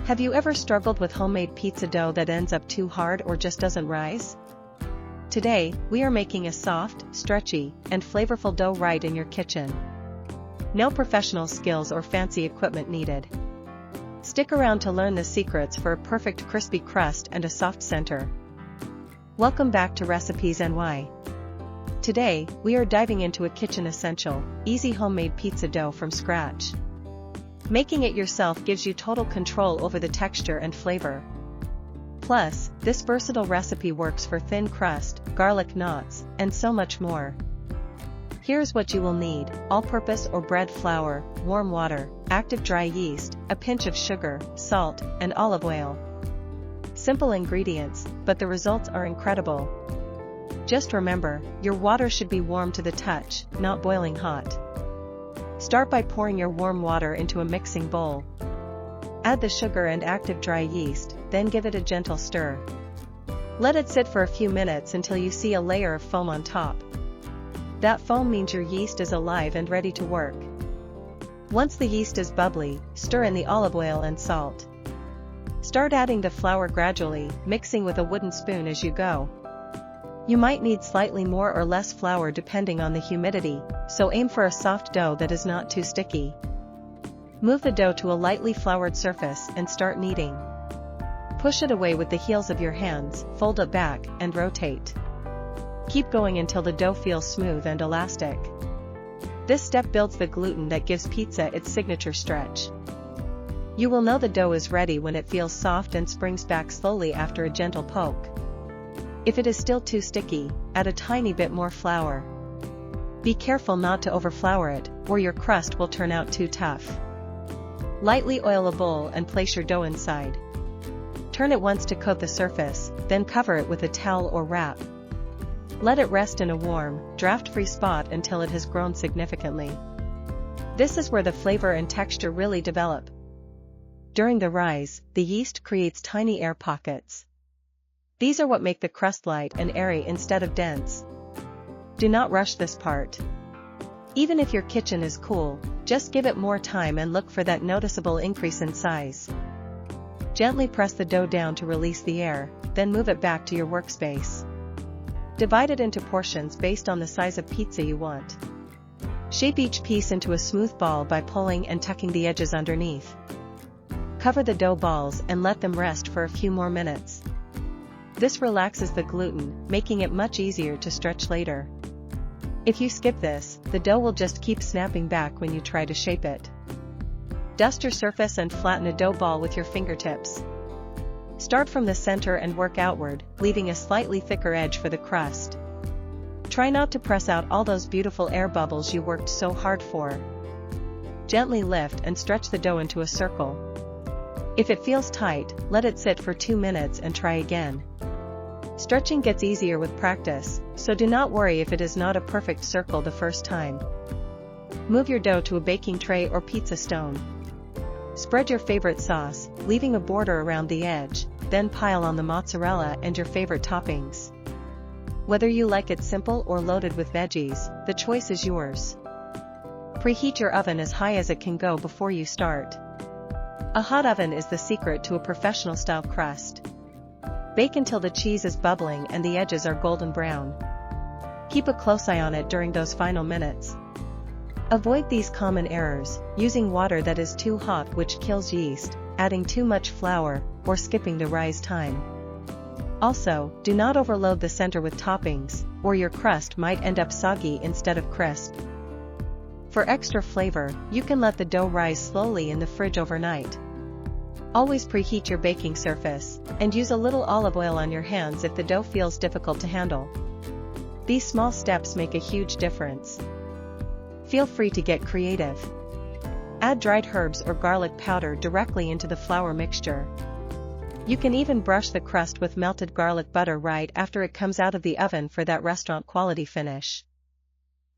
Have you ever struggled with homemade pizza dough that ends up too hard or just doesn't rise? Today, we are making a soft, stretchy, and flavorful dough right in your kitchen. No professional skills or fancy equipment needed. Stick around to learn the secrets for a perfect crispy crust and a soft center. Welcome back to Recipesny. Today, we are diving into a kitchen essential, easy homemade pizza dough from scratch. Making it yourself gives you total control over the texture and flavor. Plus, this versatile recipe works for thin crust, garlic knots, and so much more. Here's what you will need: all-purpose or bread flour, warm water, active dry yeast, a pinch of sugar, salt, and olive oil. Simple ingredients, but the results are incredible. Just remember, your water should be warm to the touch, not boiling hot. Start by pouring your warm water into a mixing bowl. Add the sugar and active dry yeast, then give it a gentle stir. Let it sit for a few minutes until you see a layer of foam on top. That foam means your yeast is alive and ready to work. Once the yeast is bubbly, stir in the olive oil and salt. Start adding the flour gradually, mixing with a wooden spoon as you go. You might need slightly more or less flour depending on the humidity, so aim for a soft dough that is not too sticky. Move the dough to a lightly floured surface and start kneading. Push it away with the heels of your hands, fold it back, and rotate. Keep going until the dough feels smooth and elastic. This step builds the gluten that gives pizza its signature stretch. You will know the dough is ready when it feels soft and springs back slowly after a gentle poke. If it is still too sticky, add a tiny bit more flour. Be careful not to overflour it, or your crust will turn out too tough. Lightly oil a bowl and place your dough inside. Turn it once to coat the surface, then cover it with a towel or wrap. Let it rest in a warm, draft-free spot until it has grown significantly. This is where the flavor and texture really develop. During the rise, the yeast creates tiny air pockets. These are what make the crust light and airy instead of dense. Do not rush this part. Even if your kitchen is cool, just give it more time and look for that noticeable increase in size. Gently press the dough down to release the air, then move it back to your workspace. Divide it into portions based on the size of pizza you want. Shape each piece into a smooth ball by pulling and tucking the edges underneath. Cover the dough balls and let them rest for a few more minutes. This relaxes the gluten, making it much easier to stretch later. If you skip this, the dough will just keep snapping back when you try to shape it. Dust your surface and flatten a dough ball with your fingertips. Start from the center and work outward, leaving a slightly thicker edge for the crust. Try not to press out all those beautiful air bubbles you worked so hard for. Gently lift and stretch the dough into a circle. If it feels tight, let it sit for 2 minutes and try again. Stretching gets easier with practice, so do not worry if it is not a perfect circle the first time. Move your dough to a baking tray or pizza stone. Spread your favorite sauce, leaving a border around the edge, then pile on the mozzarella and your favorite toppings. Whether you like it simple or loaded with veggies, the choice is yours. Preheat your oven as high as it can go before you start. A hot oven is the secret to a professional-style crust. Bake until the cheese is bubbling and the edges are golden brown. Keep a close eye on it during those final minutes. Avoid these common errors: using water that is too hot, which kills yeast, adding too much flour, or skipping the rise time. Also, do not overload the center with toppings, or your crust might end up soggy instead of crisp. For extra flavor, you can let the dough rise slowly in the fridge overnight. Always preheat your baking surface, and use a little olive oil on your hands if the dough feels difficult to handle. These small steps make a huge difference. Feel free to get creative. Add dried herbs or garlic powder directly into the flour mixture. You can even brush the crust with melted garlic butter right after it comes out of the oven for that restaurant-quality finish.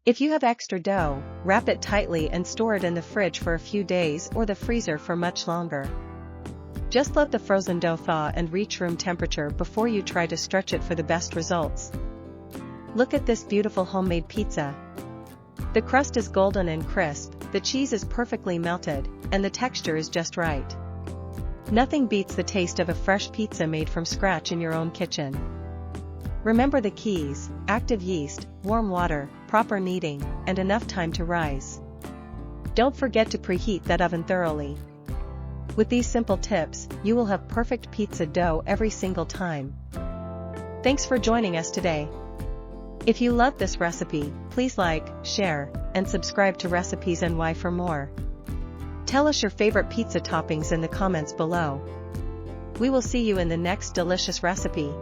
If you have extra dough, wrap it tightly and store it in the fridge for a few days or the freezer for much longer. Just let the frozen dough thaw and reach room temperature before you try to stretch it for the best results. Look at this beautiful homemade pizza. The crust is golden and crisp, the cheese is perfectly melted, and the texture is just right. Nothing beats the taste of a fresh pizza made from scratch in your own kitchen. Remember the keys: active yeast, warm water, proper kneading, and enough time to rise. Don't forget to preheat that oven thoroughly. With these simple tips, you will have perfect pizza dough every single time. Thanks for joining us today. If you loved this recipe, please like, share, and subscribe to Recipesny for more. Tell us your favorite pizza toppings in the comments below. We will see you in the next delicious recipe.